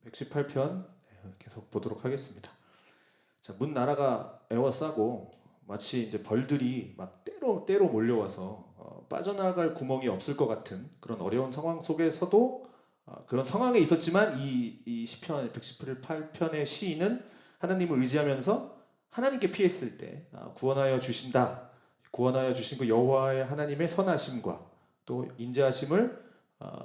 118편 계속 보도록 하겠습니다. 자, 문 나라가 에워싸고 마치 이제 벌들이 막 때로 몰려와서 빠져나갈 구멍이 없을 것 같은 그런 어려운 상황 속에서도 그런 상황에 있었지만 이 시편 118편의 시인은 하나님을 의지하면서 하나님께 피했을 때 구원하여 주신다. 구원하여 주신 그 여호와의 하나님의 선하심과 또 인자하심을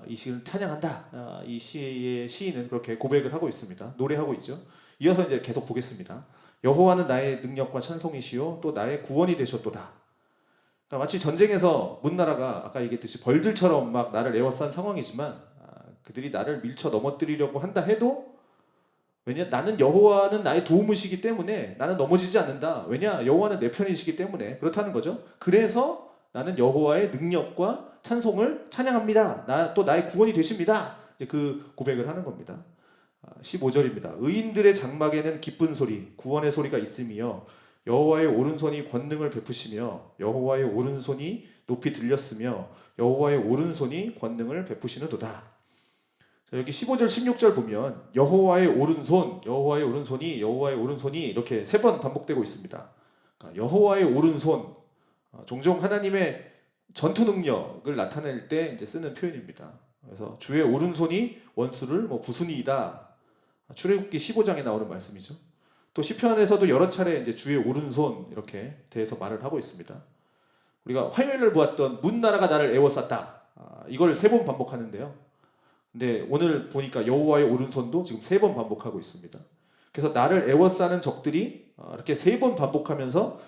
이 시를 찬양한다. 이 시의 시인은 그렇게 고백을 하고 있습니다. 노래하고 있죠. 이어서 이제 계속 보겠습니다. 여호와는 나의 능력과 찬송이시요 또 나의 구원이 되셨도다. 그러니까 마치 전쟁에서 문나라가 아까 얘기했듯이 벌들처럼 막 나를 에워싼 상황이지만 그들이 나를 밀쳐 넘어뜨리려고 한다 해도 왜냐 나는 여호와는 나의 도움이시기 때문에 나는 넘어지지 않는다. 왜냐 여호와는 내 편이시기 때문에 그렇다는 거죠. 그래서 나는 여호와의 능력과 찬송을 찬양합니다. 또 나의 구원이 되십니다. 이제 그 고백을 하는 겁니다. 15절입니다. 의인들의 장막에는 기쁜 소리, 구원의 소리가 있으며 여호와의 오른손이 권능을 베푸시며 여호와의 오른손이 높이 들렸으며 여호와의 오른손이 권능을 베푸시는도다. 자, 여기 15절, 16절 보면 여호와의 오른손, 여호와의 오른손이, 여호와의 오른손이 이렇게 세 번 반복되고 있습니다. 그러니까 여호와의 오른손, 종종 하나님의 전투 능력을 나타낼 때 이제 쓰는 표현입니다. 그래서 주의 오른손이 원수를 부수니이다. 출애굽기 15장에 나오는 말씀이죠. 또 시편에서도 여러 차례 이제 주의 오른손 이렇게 대해서 말을 하고 있습니다. 우리가 화요일을 보았던 문 나라가 나를 에워쌌다. 이걸 세 번 반복하는데요. 근데 오늘 보니까 여호와의 오른손도 지금 세 번 반복하고 있습니다. 그래서 나를 에워싸는 적들이 이렇게 세 번 반복하면서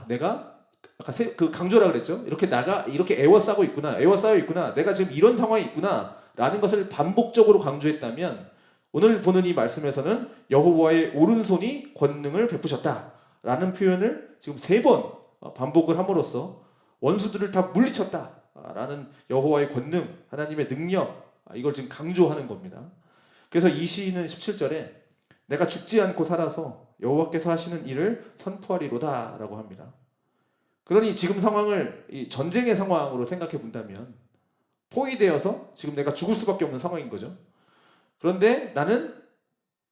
내가 아까 그 강조라 그랬죠. 이렇게 나가 이렇게 에워싸고 있구나, 에워싸여 있구나, 내가 지금 이런 상황이 있구나라는 것을 반복적으로 강조했다면 오늘 보는 이 말씀에서는 여호와의 오른손이 권능을 베푸셨다라는 표현을 지금 세 번 반복을 함으로써 원수들을 다 물리쳤다라는 여호와의 권능, 하나님의 능력 이걸 지금 강조하는 겁니다. 그래서 이 시인은 17절에 내가 죽지 않고 살아서 여호와께서 하시는 일을 선포하리로다라고 합니다. 그러니 지금 상황을 이 전쟁의 상황으로 생각해 본다면 포위되어서 지금 내가 죽을 수밖에 없는 상황인 거죠. 그런데 나는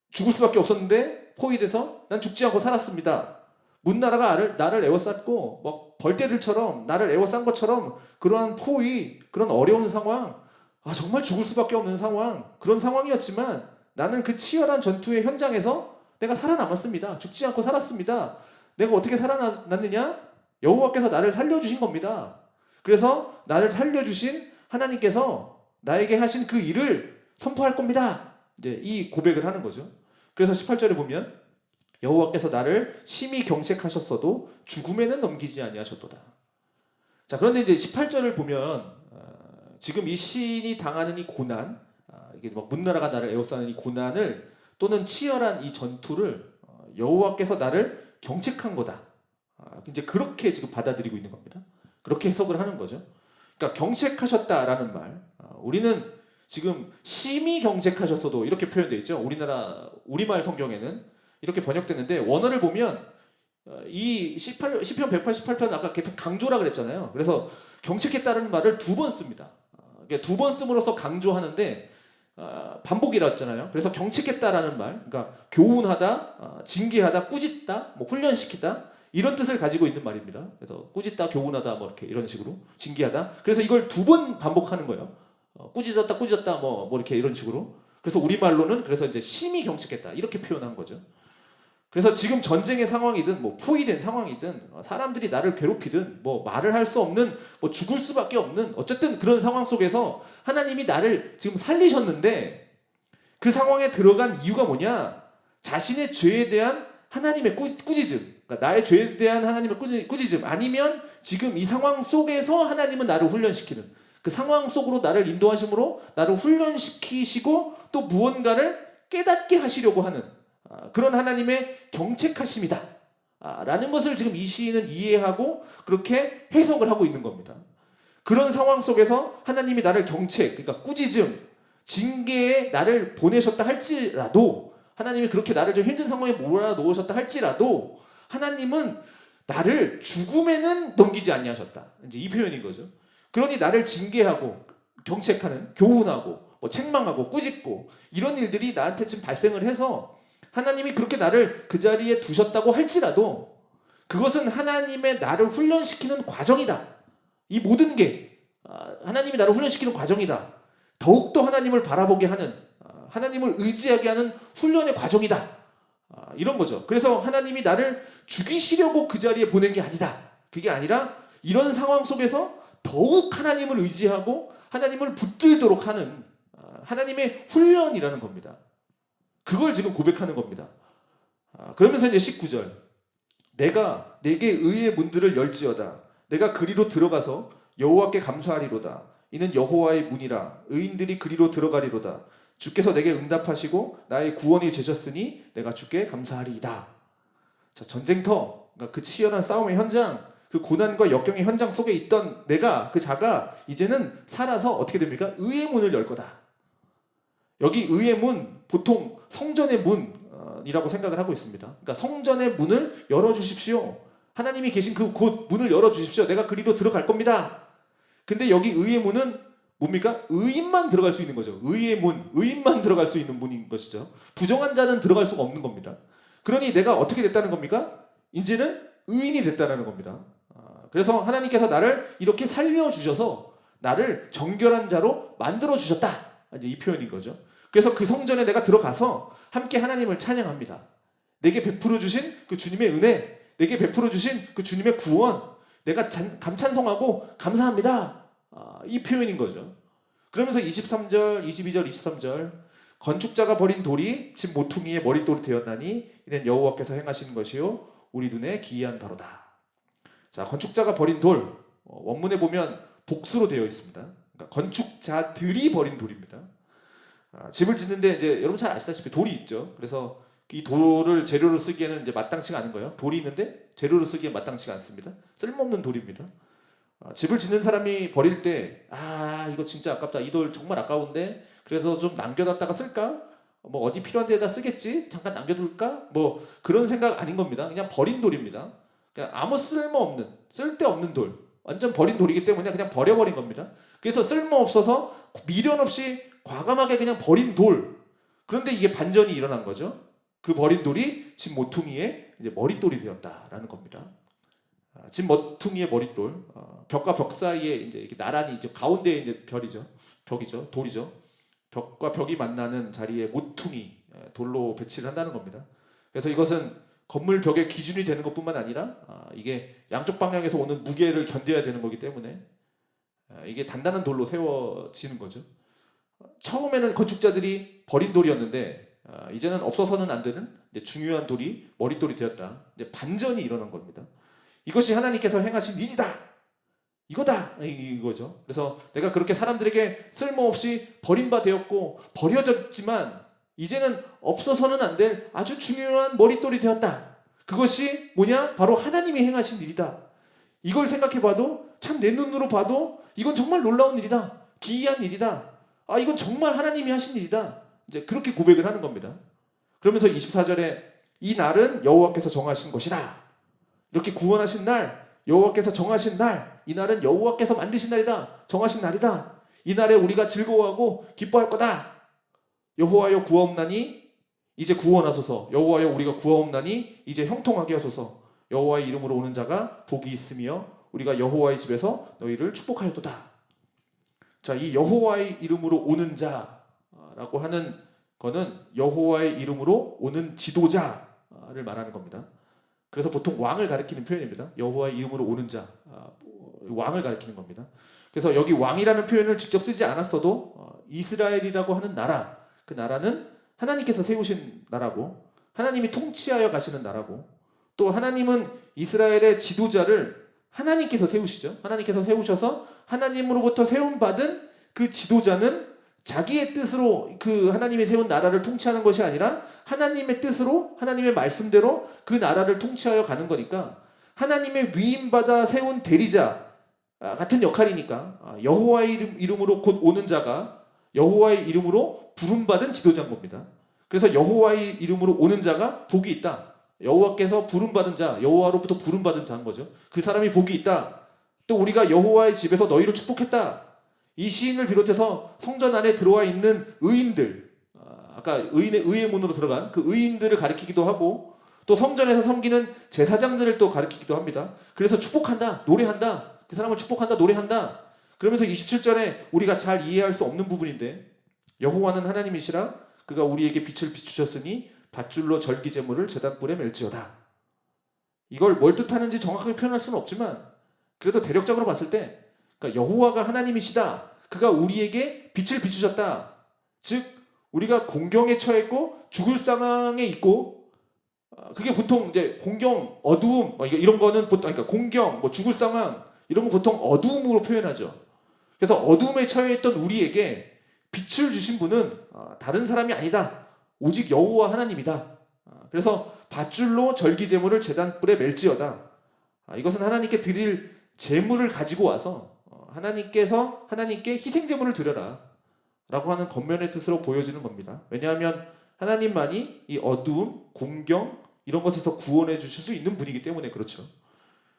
죽을 수밖에 없었는데 포위돼서 난 죽지 않고 살았습니다. 문나라가 나를 에워쌌고 막 벌떼들처럼 나를 에워싼 것처럼 그러한 포위, 그런 어려운 상황, 정말 죽을 수밖에 없는 상황, 그런 상황이었지만 나는 그 치열한 전투의 현장에서 내가 살아남았습니다. 죽지 않고 살았습니다. 내가 어떻게 살아났느냐? 여호와께서 나를 살려주신 겁니다. 그래서 나를 살려주신 하나님께서 나에게 하신 그 일을 선포할 겁니다. 이제 이 고백을 하는 거죠. 그래서 18절에 보면 여호와께서 나를 심히 경책하셨어도 죽음에는 넘기지 아니하셨도다. 자, 그런데 이제 18절을 보면 지금 이 시인이 당하는 이 고난, 이게 막 문나라가 나를 에워싸는 이 고난을 또는 치열한 이 전투를 여호와께서 나를 경책한 거다. 이제 그렇게 지금 받아들이고 있는 겁니다. 그렇게 해석을 하는 거죠. 그러니까 경책하셨다라는 말, 우리는 지금 심히 경책하셨어도 이렇게 표현되어 있죠. 우리말 성경에는 이렇게 번역되는데 원어를 보면 이 시편 188편 아까 계속 강조라 그랬잖아요. 그래서 경책했다는 말을 두 번 씁니다. 두 번 씀으로써 강조하는데 반복이라 했잖아요. 그래서 경책했다라는 말, 그러니까 교훈하다, 징계하다, 꾸짖다, 훈련시키다 이런 뜻을 가지고 있는 말입니다. 그래서 꾸짖다, 교훈하다, 이렇게 이런 식으로 징계하다. 그래서 이걸 두 번 반복하는 거예요. 꾸짖었다, 이렇게 이런 식으로. 그래서 우리 말로는 그래서 이제 심히 경책했다 이렇게 표현한 거죠. 그래서 지금 전쟁의 상황이든 포위된 상황이든 사람들이 나를 괴롭히든 말을 할 수 없는 죽을 수밖에 없는 어쨌든 그런 상황 속에서 하나님이 나를 지금 살리셨는데 그 상황에 들어간 이유가 뭐냐? 자신의 죄에 대한 하나님의 꾸짖음, 그러니까 나의 죄에 대한 하나님의 꾸짖음, 아니면 지금 이 상황 속에서 하나님은 나를 훈련시키는 그 상황 속으로 나를 인도하심으로 나를 훈련시키시고 또 무언가를 깨닫게 하시려고 하는 그런 하나님의 경책하심이다 라는 것을 지금 이 시인은 이해하고 그렇게 해석을 하고 있는 겁니다. 그런 상황 속에서 하나님이 나를 그러니까 꾸짖음, 징계에 나를 보내셨다 할지라도, 하나님이 그렇게 나를 좀 힘든 상황에 몰아놓으셨다 할지라도 하나님은 나를 죽음에는 넘기지 아니하셨다. 이제 이 표현인 거죠. 그러니 나를 징계하고 경책하는, 교훈하고 뭐 책망하고 꾸짖고 이런 일들이 나한테 지금 발생을 해서 하나님이 그렇게 나를 그 자리에 두셨다고 할지라도 그것은 하나님의 나를 훈련시키는 과정이다. 이 모든 게 하나님이 나를 훈련시키는 과정이다. 더욱더 하나님을 바라보게 하는, 하나님을 의지하게 하는 훈련의 과정이다. 이런 거죠. 그래서 하나님이 나를 죽이시려고 그 자리에 보낸 게 아니다. 그게 아니라 이런 상황 속에서 더욱 하나님을 의지하고 하나님을 붙들도록 하는 하나님의 훈련이라는 겁니다. 그걸 지금 고백하는 겁니다. 그러면서 이제 19절, 내가 내게 의의 문들을 열지어다. 내가 그리로 들어가서 여호와께 감사하리로다. 이는 여호와의 문이라. 의인들이 그리로 들어가리로다. 주께서 내게 응답하시고 나의 구원이 되셨으니 내가 주께 감사하리이다. 자, 전쟁터, 그러니까 그 치열한 싸움의 현장, 그 고난과 역경의 현장 속에 있던 내가, 그 자가 이제는 살아서 어떻게 됩니까? 의의 문을 열 거다. 여기 의의 문, 보통 성전의 문이라고 생각을 하고 있습니다. 그러니까 성전의 문을 열어주십시오. 하나님이 계신 그 곳 문을 열어주십시오. 내가 그리로 들어갈 겁니다. 근데 여기 의의 문은 뭡니까? 의인만 들어갈 수 있는 거죠. 의의 문, 의인만 들어갈 수 있는 문인 것이죠. 부정한 자는 들어갈 수가 없는 겁니다. 그러니 내가 어떻게 됐다는 겁니까? 이제는 의인이 됐다는 겁니다. 그래서 하나님께서 나를 이렇게 살려주셔서 나를 정결한 자로 만들어주셨다. 이제 이 표현인 거죠. 그래서 그 성전에 내가 들어가서 함께 하나님을 찬양합니다. 내게 베풀어 주신 그 주님의 은혜, 내게 베풀어 주신 그 주님의 구원, 내가 감찬송하고 감사합니다. 이 표현인 거죠. 그러면서 23절, 22절, 23절, 건축자가 버린 돌이 집 모퉁이의 머릿돌이 되었나니 이는 여호와께서 행하시는 것이요 우리 눈에 기이한 바로다. 자, 건축자가 버린 돌, 원문에 보면 복수로 되어 있습니다. 그러니까 건축자들이 버린 돌입니다. 집을 짓는데 이제 여러분 잘 아시다시피 돌이 있죠. 그래서 이 돌을 재료로 쓰기에는 이제 마땅치가 않은 거예요. 돌이 있는데 재료로 쓰기에 마땅치가 않습니다. 쓸모없는 돌입니다. 집을 짓는 사람이 버릴 때 이거 진짜 아깝다. 이 돌 정말 아까운데 그래서 좀 남겨놨다가 쓸까? 뭐 어디 필요한 데에다 쓰겠지? 잠깐 남겨둘까? 뭐 그런 생각 아닌 겁니다. 그냥 버린 돌입니다. 그냥 아무 쓸모없는, 쓸데없는 돌, 완전 버린 돌이기 때문에 그냥 버려버린 겁니다. 그래서 쓸모없어서 미련 없이 과감하게 그냥 버린 돌. 그런데 이게 반전이 일어난 거죠. 그 버린 돌이 집 모퉁이의 이제 머릿돌이 되었다라는 겁니다. 집 모퉁이의 머릿돌, 벽과 벽 사이에 이제 이렇게 나란히 이제 가운데에 이제 벽이죠, 돌이죠. 벽과 벽이 만나는 자리에 모퉁이 돌로 배치를 한다는 겁니다. 그래서 이것은 건물 벽의 기준이 되는 것뿐만 아니라 이게 양쪽 방향에서 오는 무게를 견뎌야 되는 거기 때문에 이게 단단한 돌로 세워지는 거죠. 처음에는 건축자들이 버린 돌이었는데 이제는 없어서는 안 되는 이제 중요한 돌이 머릿돌이 되었다. 이제 반전이 일어난 겁니다. 이것이 하나님께서 행하신 일이다. 이거다. 이거죠. 그래서 내가 그렇게 사람들에게 쓸모없이 버림바 되었고 버려졌지만 이제는 없어서는 안 될 아주 중요한 머릿돌이 되었다. 그것이 뭐냐? 바로 하나님이 행하신 일이다. 이걸 생각해봐도 참 내 눈으로 봐도 이건 정말 놀라운 일이다. 기이한 일이다. 이건 정말 하나님이 하신 일이다. 이제 그렇게 고백을 하는 겁니다. 그러면서 24절에 이 날은 여호와께서 정하신 것이라. 이렇게 구원하신 날, 여호와께서 정하신 날, 이 날은 여호와께서 만드신 날이다. 정하신 날이다. 이 날에 우리가 즐거워하고 기뻐할 거다. 여호와여 구하옵나니 이제 구원하소서. 여호와여 우리가 구하옵나니 이제 형통하게 하소서. 여호와의 이름으로 오는 자가 복이 있으며 우리가 여호와의 집에서 너희를 축복하였도다. 자, 이 여호와의 이름으로 오는 자라고 하는 거는 여호와의 이름으로 오는 지도자를 말하는 겁니다. 그래서 보통 왕을 가리키는 표현입니다. 여호와의 이름으로 오는 자, 왕을 가리키는 겁니다. 그래서 여기 왕이라는 표현을 직접 쓰지 않았어도 이스라엘이라고 하는 나라, 그 나라는 하나님께서 세우신 나라고 하나님이 통치하여 가시는 나라고 또 하나님은 이스라엘의 지도자를 하나님께서 세우시죠. 하나님께서 세우셔서 하나님으로부터 세움받은 그 지도자는 자기의 뜻으로 그 하나님이 세운 나라를 통치하는 것이 아니라 하나님의 뜻으로 하나님의 말씀대로 그 나라를 통치하여 가는 거니까 하나님의 위임받아 세운 대리자 같은 역할이니까 여호와의 이름으로 곧 오는 자가 여호와의 이름으로 부름받은 지도자인 겁니다. 그래서 여호와의 이름으로 오는 자가 복이 있다. 여호와께서 부름받은 자, 여호와로부터 부름받은 자인 거죠. 그 사람이 복이 있다. 또 우리가 여호와의 집에서 너희를 축복했다. 이 시인을 비롯해서 성전 안에 들어와 있는 의인들, 아까 의의 문으로 들어간 그 의인들을 가리키기도 하고 또 성전에서 섬기는 제사장들을 또 가리키기도 합니다. 그래서 축복한다, 노래한다, 그 사람을 축복한다, 노래한다. 그러면서 27절에 우리가 잘 이해할 수 없는 부분인데 여호와는 하나님이시라 그가 우리에게 빛을 비추셨으니 밧줄로 절기제물을 제단불에 멜지어다. 이걸 뭘 뜻하는지 정확하게 표현할 수는 없지만 그래도 대략적으로 봤을 때 그러니까 여호와가 하나님이시다. 그가 우리에게 빛을 비추셨다. 즉 우리가 공경에 처했고 죽을 상황에 있고 그게 보통 이제 공경, 어두움 이런 거는 보통 그러니까 공경, 죽을 상황 이런 거 보통 어두움으로 표현하죠. 그래서 어두움에 처해 있던 우리에게 빛을 주신 분은 다른 사람이 아니다. 오직 여호와 하나님이다. 그래서 밧줄로 절기제물을 제단불에 멜지어다. 이것은 하나님께 드릴 제물을 가지고 와서 하나님께 희생제물을 드려라 라고 하는 권면의 뜻으로 보여지는 겁니다. 왜냐하면 하나님만이 이 어두움, 공경 이런 것에서 구원해 주실 수 있는 분이기 때문에 그렇죠.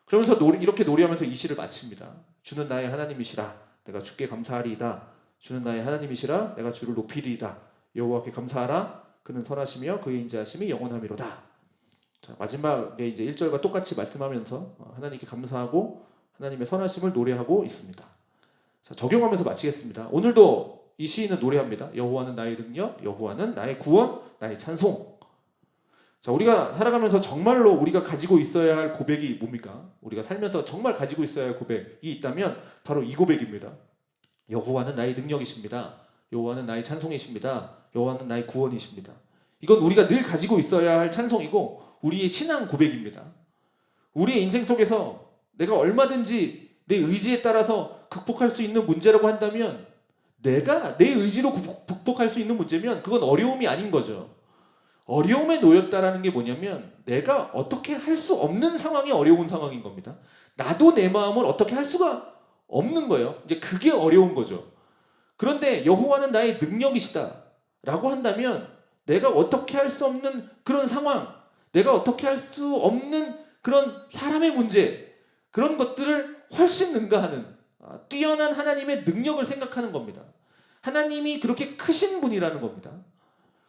그러면서 이렇게 노래하면서 이 시를 마칩니다. 주는 나의 하나님이시라 내가 주께 감사하리이다. 주는 나의 하나님이시라 내가 주를 높이리이다. 여호와께 감사하라 그는 선하시며 그의 인자하심이 영원하미로다. 자, 마지막에 이제 1절과 똑같이 말씀하면서 하나님께 감사하고 하나님의 선하심을 노래하고 있습니다. 자, 적용하면서 마치겠습니다. 오늘도 이 시인은 노래합니다. 여호와는 나의 능력, 여호와는 나의 구원, 나의 찬송. 자, 우리가 살아가면서 정말로 우리가 가지고 있어야 할 고백이 뭡니까? 우리가 살면서 정말 가지고 있어야 할 고백이 있다면 바로 이 고백입니다. 여호와는 나의 능력이십니다. 여호와는 나의 찬송이십니다. 여호와는 나의 구원이십니다. 이건 우리가 늘 가지고 있어야 할 찬송이고 우리의 신앙 고백입니다. 우리의 인생 속에서 내가 얼마든지 내 의지에 따라서 극복할 수 있는 문제라고 한다면 내가 내 의지로 극복할 수 있는 문제면 그건 어려움이 아닌 거죠. 어려움에 놓였다라는 게 뭐냐면 내가 어떻게 할 수 없는 상황이 어려운 상황인 겁니다. 나도 내 마음을 어떻게 할 수가 없는 거예요. 이제 그게 어려운 거죠. 그런데 여호와는 나의 능력이시다 라고 한다면 내가 어떻게 할 수 없는 그런 상황, 내가 어떻게 할 수 없는 그런 사람의 문제, 그런 것들을 훨씬 능가하는 뛰어난 하나님의 능력을 생각하는 겁니다. 하나님이 그렇게 크신 분이라는 겁니다.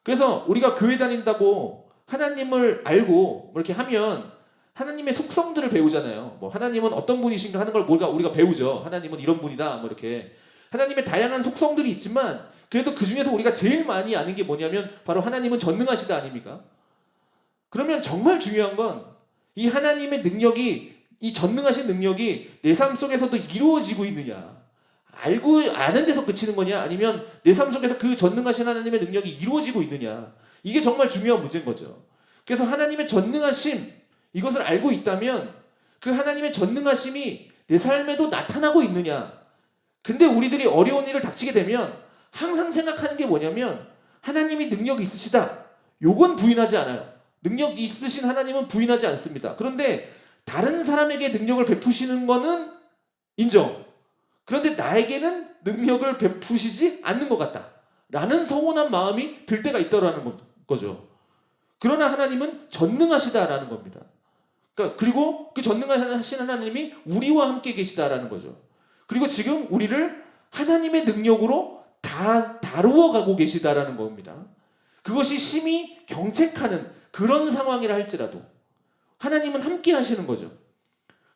그래서 우리가 교회 다닌다고 하나님을 알고 이렇게 하면 하나님의 속성들을 배우잖아요. 하나님은 어떤 분이신가 하는 걸 우리가 배우죠. 하나님은 이런 분이다. 이렇게 하나님의 다양한 속성들이 있지만 그래도 그 중에서 우리가 제일 많이 아는 게 뭐냐면 바로 하나님은 전능하시다 아닙니까? 그러면 정말 중요한 건 이 하나님의 능력이 이 전능하신 능력이 내 삶 속에서도 이루어지고 있느냐, 아는 데서 그치는 거냐, 아니면 내 삶 속에서 그 전능하신 하나님의 능력이 이루어지고 있느냐, 이게 정말 중요한 문제인 거죠. 그래서 하나님의 전능하심, 이것을 알고 있다면 그 하나님의 전능하심이 내 삶에도 나타나고 있느냐. 근데 우리들이 어려운 일을 닥치게 되면 항상 생각하는 게 뭐냐면 하나님이 능력이 있으시다, 요건 부인하지 않아요. 능력 있으신 하나님은 부인하지 않습니다. 그런데 다른 사람에게 능력을 베푸시는 거는 인정. 그런데 나에게는 능력을 베푸시지 않는 것 같다 라는 서운한 마음이 들 때가 있더라는 거죠. 그러나 하나님은 전능하시다라는 겁니다. 그러니까 그리고 그 전능하신 하나님이 우리와 함께 계시다라는 거죠. 그리고 지금 우리를 하나님의 능력으로 다 다루어 가고 계시다라는 겁니다. 그것이 심히 경책하는 그런 상황이라 할지라도 하나님은 함께 하시는 거죠.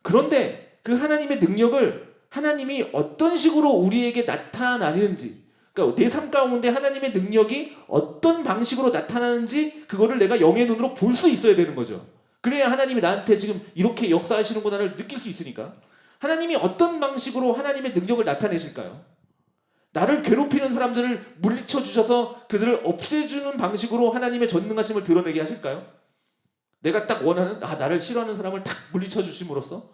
그런데 그 하나님의 능력을 하나님이 어떤 식으로 우리에게 나타나는지, 그러니까 내 삶 가운데 하나님의 능력이 어떤 방식으로 나타나는지 그거를 내가 영의 눈으로 볼 수 있어야 되는 거죠. 그래야 하나님이 나한테 지금 이렇게 역사하시는구나를 느낄 수 있으니까. 하나님이 어떤 방식으로 하나님의 능력을 나타내실까요? 나를 괴롭히는 사람들을 물리쳐 주셔서 그들을 없애주는 방식으로 하나님의 전능하심을 드러내게 하실까요? 내가 딱 원하는, 나를 싫어하는 사람을 딱 물리쳐 주심으로써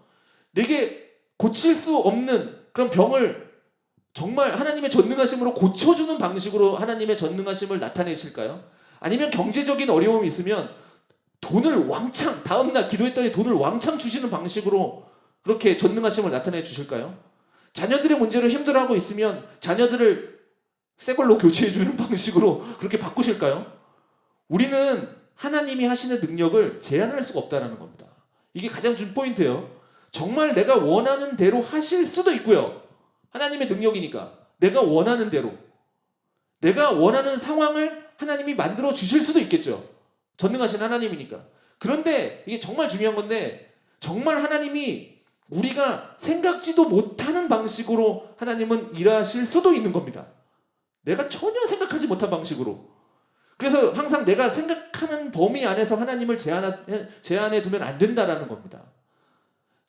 내게 고칠 수 없는 그런 병을 정말 하나님의 전능하심으로 고쳐주는 방식으로 하나님의 전능하심을 나타내실까요? 아니면 경제적인 어려움이 있으면 돈을 왕창, 다음날 기도했더니 돈을 왕창 주시는 방식으로 그렇게 전능하심을 나타내 주실까요? 자녀들의 문제로 힘들어하고 있으면 자녀들을 새 걸로 교체해주는 방식으로 그렇게 바꾸실까요? 우리는 하나님이 하시는 능력을 제한할 수가 없다는 겁니다. 이게 가장 준 포인트예요. 정말 내가 원하는 대로 하실 수도 있고요. 하나님의 능력이니까. 내가 원하는 대로, 내가 원하는 상황을 하나님이 만들어 주실 수도 있겠죠. 전능하신 하나님이니까. 그런데 이게 정말 중요한 건데, 정말 하나님이 우리가 생각지도 못하는 방식으로 하나님은 일하실 수도 있는 겁니다. 내가 전혀 생각하지 못한 방식으로. 그래서 항상 내가 생각하는 범위 안에서 하나님을 제한해 두면 안 된다라는 겁니다.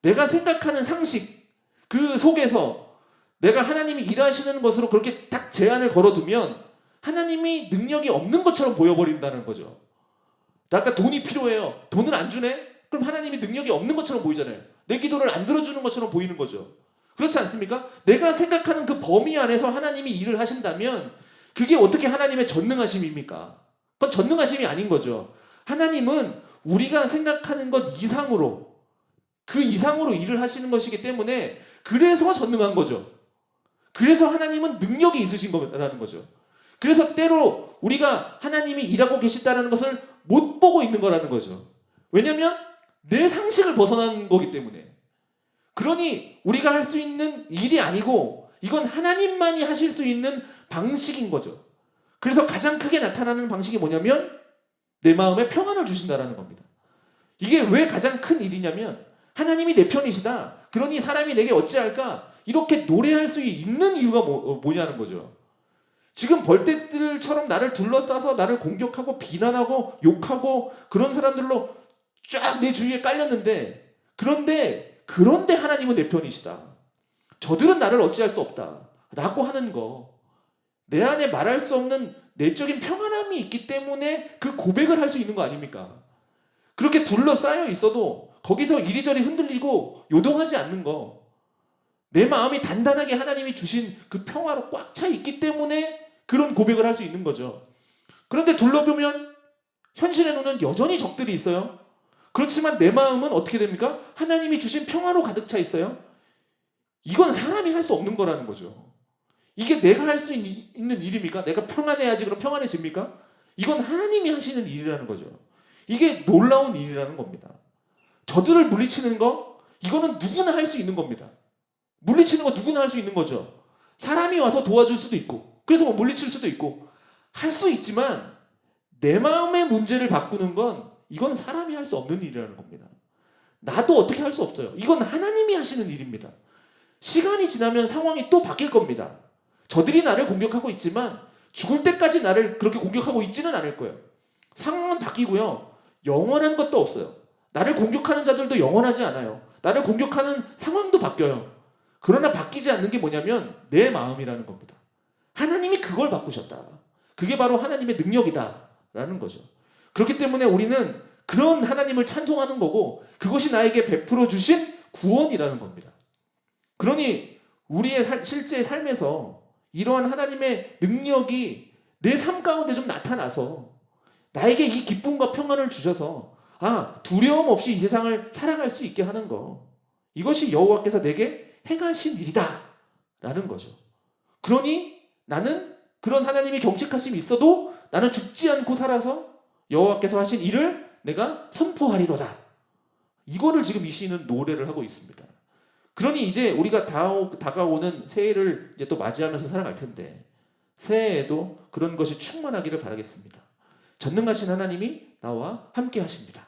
내가 생각하는 상식, 그 속에서 내가 하나님이 일하시는 것으로 그렇게 딱 제한을 걸어두면 하나님이 능력이 없는 것처럼 보여버린다는 거죠. 나 아까 돈이 필요해요. 돈을 안 주네? 그럼 하나님이 능력이 없는 것처럼 보이잖아요. 내 기도를 안 들어주는 것처럼 보이는 거죠. 그렇지 않습니까? 내가 생각하는 그 범위 안에서 하나님이 일을 하신다면 그게 어떻게 하나님의 전능하심입니까? 그건 전능하심이 아닌 거죠. 하나님은 우리가 생각하는 것 이상으로, 그 이상으로 일을 하시는 것이기 때문에 그래서 전능한 거죠. 그래서 하나님은 능력이 있으신 거라는 거죠. 그래서 때로 우리가 하나님이 일하고 계시다는 것을 못 보고 있는 거라는 거죠. 왜냐하면 내 상식을 벗어난 거기 때문에. 그러니 우리가 할 수 있는 일이 아니고 이건 하나님만이 하실 수 있는 방식인 거죠. 그래서 가장 크게 나타나는 방식이 뭐냐면 내 마음에 평안을 주신다라는 겁니다. 이게 왜 가장 큰 일이냐면 하나님이 내 편이시다. 그러니 사람이 내게 어찌할까? 이렇게 노래할 수 있는 이유가 뭐냐는 거죠. 지금 벌떼들처럼 나를 둘러싸서 나를 공격하고 비난하고 욕하고 그런 사람들로 쫙 내 주위에 깔렸는데, 그런데 하나님은 내 편이시다. 저들은 나를 어찌할 수 없다 라고 하는 거, 내 안에 말할 수 없는 내적인 평안함이 있기 때문에 그 고백을 할 수 있는 거 아닙니까? 그렇게 둘러싸여 있어도 거기서 이리저리 흔들리고 요동하지 않는 거, 내 마음이 단단하게 하나님이 주신 그 평화로 꽉 차 있기 때문에 그런 고백을 할 수 있는 거죠. 그런데 둘러보면 현실에는 여전히 적들이 있어요. 그렇지만 내 마음은 어떻게 됩니까? 하나님이 주신 평화로 가득 차 있어요. 이건 사람이 할 수 없는 거라는 거죠. 이게 내가 할 수 있는 일입니까? 내가 평안해야지 그럼 평안해집니까? 이건 하나님이 하시는 일이라는 거죠. 이게 놀라운 일이라는 겁니다. 저들을 물리치는 거, 이거는 누구나 할 수 있는 겁니다. 물리치는 거 누구나 할 수 있는 거죠. 사람이 와서 도와줄 수도 있고, 그래서 뭐 물리칠 수도 있고 할 수 있지만 내 마음의 문제를 바꾸는 건 이건 사람이 할 수 없는 일이라는 겁니다. 나도 어떻게 할 수 없어요. 이건 하나님이 하시는 일입니다. 시간이 지나면 상황이 또 바뀔 겁니다. 저들이 나를 공격하고 있지만 죽을 때까지 나를 그렇게 공격하고 있지는 않을 거예요. 상황은 바뀌고요. 영원한 것도 없어요. 나를 공격하는 자들도 영원하지 않아요. 나를 공격하는 상황도 바뀌어요. 그러나 바뀌지 않는 게 뭐냐면 내 마음이라는 겁니다. 하나님이 그걸 바꾸셨다. 그게 바로 하나님의 능력이다 라는 거죠. 그렇기 때문에 우리는 그런 하나님을 찬송하는 거고, 그것이 나에게 베풀어 주신 구원이라는 겁니다. 그러니 우리의 실제 삶에서 이러한 하나님의 능력이 내 삶 가운데 좀 나타나서 나에게 이 기쁨과 평안을 주셔서 두려움 없이 이 세상을 살아갈 수 있게 하는 거, 이것이 여호와께서 내게 행하신 일이다 라는 거죠. 그러니 나는 그런 하나님의 경책하심이 있어도 나는 죽지 않고 살아서 여호와께서 하신 일을 내가 선포하리로다. 이거를 지금 이 시인은 노래를 하고 있습니다. 그러니 이제 우리가 다가오는 새해를 이제 또 맞이하면서 살아갈 텐데, 새해에도 그런 것이 충만하기를 바라겠습니다. 전능하신 하나님이 나와 함께 하십니다.